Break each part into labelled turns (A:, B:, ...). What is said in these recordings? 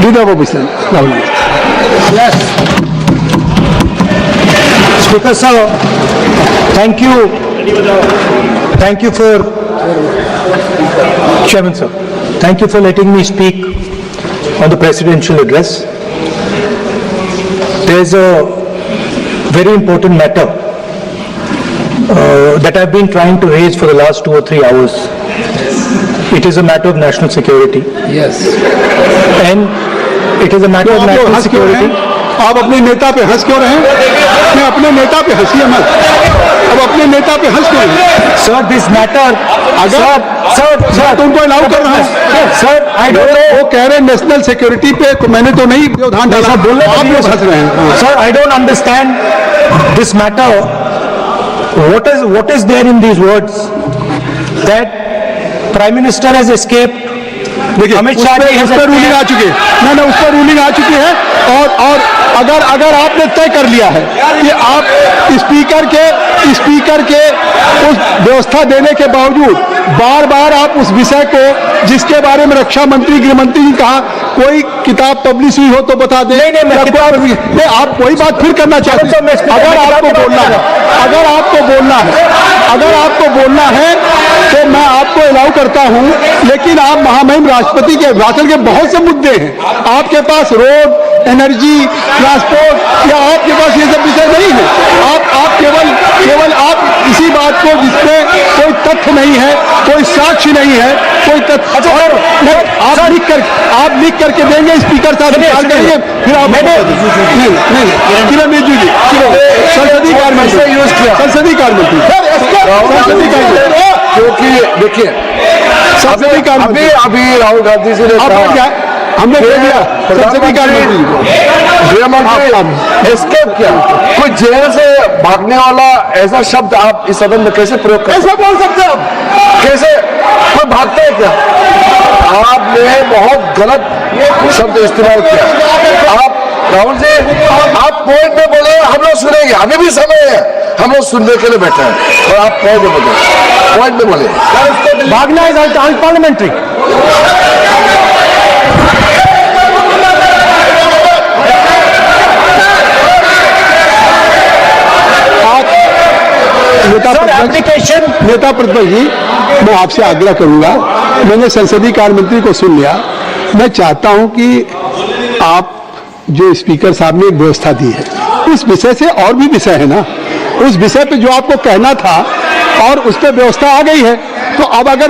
A: Leader of opposition, Rahul.
B: Yes. Speaker sir, thank you. Thank you for, Chairman sir, thank you for letting me speak on the presidential address. There's a very important matter that I've been trying to raise for the last 2 or 3 hours. It is a matter of national security.
A: Yes.
B: And it is a matter of national security.
A: आप अपने नेता पे हंस क्यों रहे हैं? मैं अपने नेता पे हंसिए मत। अब अपने नेता पे हंस क्यों रहे हैं?
B: Sir, this matter.
A: सर तुमको अलाउ कर रहा हूँ।
B: Sir, I don't know.
A: वो कह रहे हैं नेशनल सिक्योरिटी पे, तो मैंने तो नहीं व्यवधान डाला। आप लोग हंस रहे हैं।
B: Sir, I don't understand this matter. What is there in these words that Prime Minister has escaped?
A: देखिए,
B: अमित
A: उस
B: शाह
A: पर रूलिंग आ चुकी है। ना उस पर रूलिंग आ चुकी है। और अगर आपने तय कर लिया है कि आप स्पीकर के उस व्यवस्था देने के बावजूद बार बार आप उस विषय को, जिसके बारे में रक्षा मंत्री, गृह मंत्री ने कहा कोई किताब पब्लिश हुई हो तो बता दें। नहीं, आप वही बात फिर करना चाहते हैं। अगर आपको बोलना है तो मैं आपको अलाउ करता हूं, लेकिन आप महामहिम राष्ट्रपति के भाषण के बहुत से मुद्दे हैं। आपके पास रोड, एनर्जी, ट्रांसपोर्ट, या आपके पास ये सब विषय नहीं है। आप केवल आप इसी बात को, जिसमें कोई तथ्य नहीं है, कोई साक्ष्य नहीं है, कोई तथ्य, आप लिख करके देंगे, स्पीकर साहब विचार करेंगे, फिर आप नहीं किरण रिजिजू जी, संसदीय कार्य मंत्री
C: क्योंकि देखिए अभी राहुल गांधी जी ने कहा,
A: हमने कह दिया संसदीय कार्य मंत्री,
C: गृह मंत्री एस्केप किया। कोई जेल से भागने वाला ऐसा शब्द आप इस सदन में कैसे प्रयोग कर, कैसे बोल सकते हैं? कैसे कोई भागते हैं क्या? आपने बहुत गलत शब्द इस्तेमाल किया। आप राहुल जी, आप पॉइंट में बोले, हम लोग सुनेंगे, अभी भी समय है, हम लोग सुनने के लिए बैठे हैं, और आप पॉइंट में बोले।
B: भागना इज अनपार्लियामेंट्री।
A: नेता प्रतिपक्ष जी, मैं आपसे आग्रह करूंगा, मैंने संसदीय कार्य मंत्री को सुन लिया। मैं चाहता हूं कि आप जो स्पीकर साहब ने एक व्यवस्था दी है, उस विषय से और भी विषय है ना, उस विषय पे जो आपको कहना था और उस पर व्यवस्था आ गई है, तो अब अगर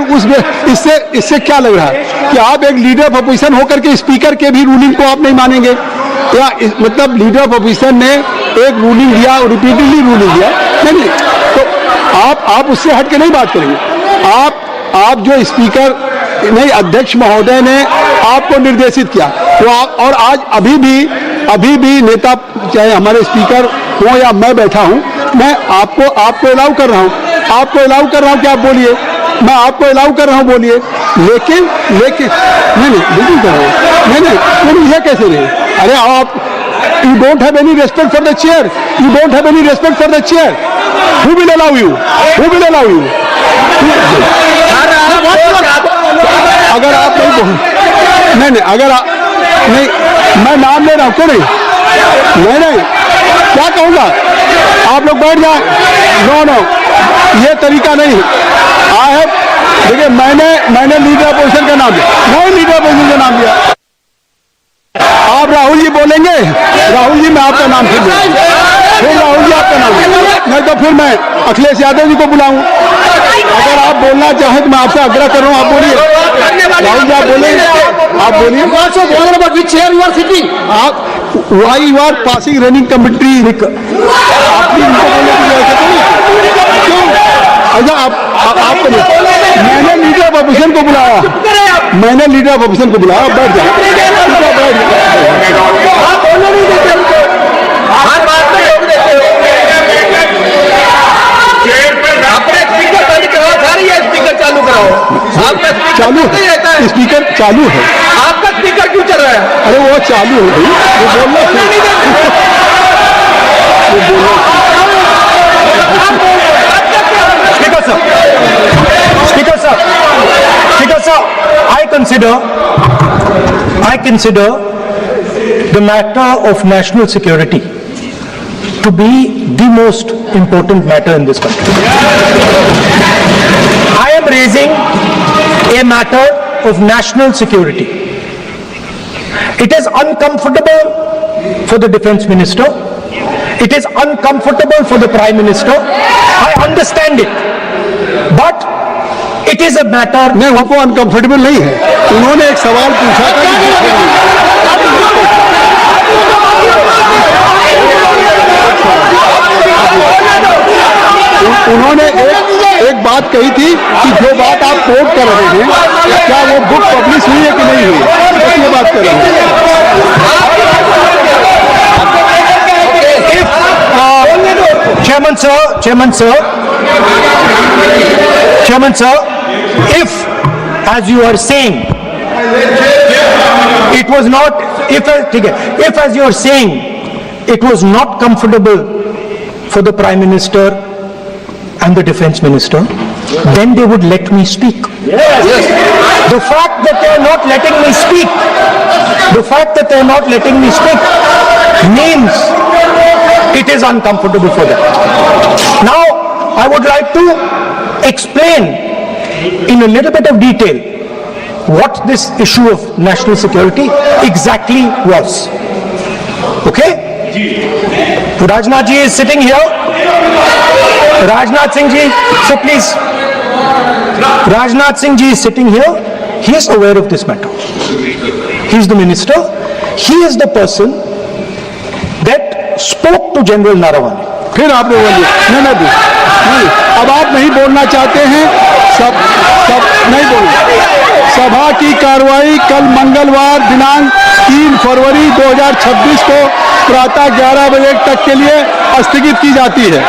A: इससे क्या लग रहा है कि आप एक लीडर ऑफ अपोजिशन होकर के स्पीकर के भी रूलिंग को आप नहीं मानेंगे? या मतलब लीडर ऑफ अपोजिशन ने एक रूलिंग दिया और रिपीटेडली रूलिंग दिया, नहीं, तो आप उससे हट के नहीं बात करेंगे। आप जो स्पीकर नहीं, अध्यक्ष महोदय ने आपको निर्देशित किया, तो और आज अभी भी नेता, चाहे हमारे स्पीकर हो या मैं बैठा हूं, मैं आपको अलाउ कर रहा हूं कि आप बोलिए, मैं आपको अलाउ कर रहा हूं, बोलिए, लेकिन नहीं बिल्कुल कर रहा हूं, नहीं यह कैसे नहीं? अरे आप, you don't have any respect for the chair, who will allow you? अगर आप नहीं, अगर आप नहीं, मैं नाम ले रहा हूं, क्यों नहीं, क्या कहूंगा? आप लोग बैठ जाए। नो, ये तरीका नहीं। देखिए, मैंने लीडर अपोजिशन का नाम दिया, आप राहुल जी बोलेंगे, राहुल जी मैं आपका नाम फिर राहुल जी आपका नाम, नहीं तो फिर मैं अखिलेश यादव जी को बुलाऊं। अगर आप बोलना चाहें तो मैं आपसे आग्रह कर रहा हूं, आप बोलिए। राहुल जी आप बोलिए। आप why you are passing running committee? आपने इनको बोलने की जरूरत नहीं। क्यों? अच्छा, आपको मैंने लीडर ऑफ अपोजिशन को बुलाया, बैठ जाओ। स्पीकर चालू है।
C: आपका स्पीकर क्यों चल रहा है?
A: अरे वो चालू हो गई, वो बोलना
B: Speaker sir, I consider the matter of national security to be the most important matter in this country. I am raising a matter of national security. It is uncomfortable for the defense minister. It is uncomfortable for the prime minister. I understand it. But it is a matter.
A: नहीं, वो uncomfortable नहीं है. उन्होंने एक सवाल पूछा था उन्होंने एक बात कही थी कि जो बात आप कोट कर रहे हैं क्या वो बुक पब्लिश हुई है कि नहीं हुई, बस ये बात कर रहे हैं.
B: Chairman sir, if, as you are saying, it was not, if as you are saying, it was not comfortable for the Prime Minister and the Defense Minister, then they would let me speak. The fact that they are not letting me speak, means it is uncomfortable for them. Now, I would like to explain in a little bit of detail what this issue of national security exactly was. Okay? Rajnath ji is sitting here. Rajnath Singh ji, so please. Rajnath Singh ji is sitting here. He is aware of this matter. He is the minister. He is the person that spoke to General Naravane.
A: फिर आप लोग बोलिए. नहीं, अब आप नहीं बोलना चाहते हैं. सब नहीं बोलना. सभा की कार्रवाई कल मंगलवार दिनांक 3 फरवरी 2026 को प्रातः 11 बजे तक के लिए स्थगित की जाती है.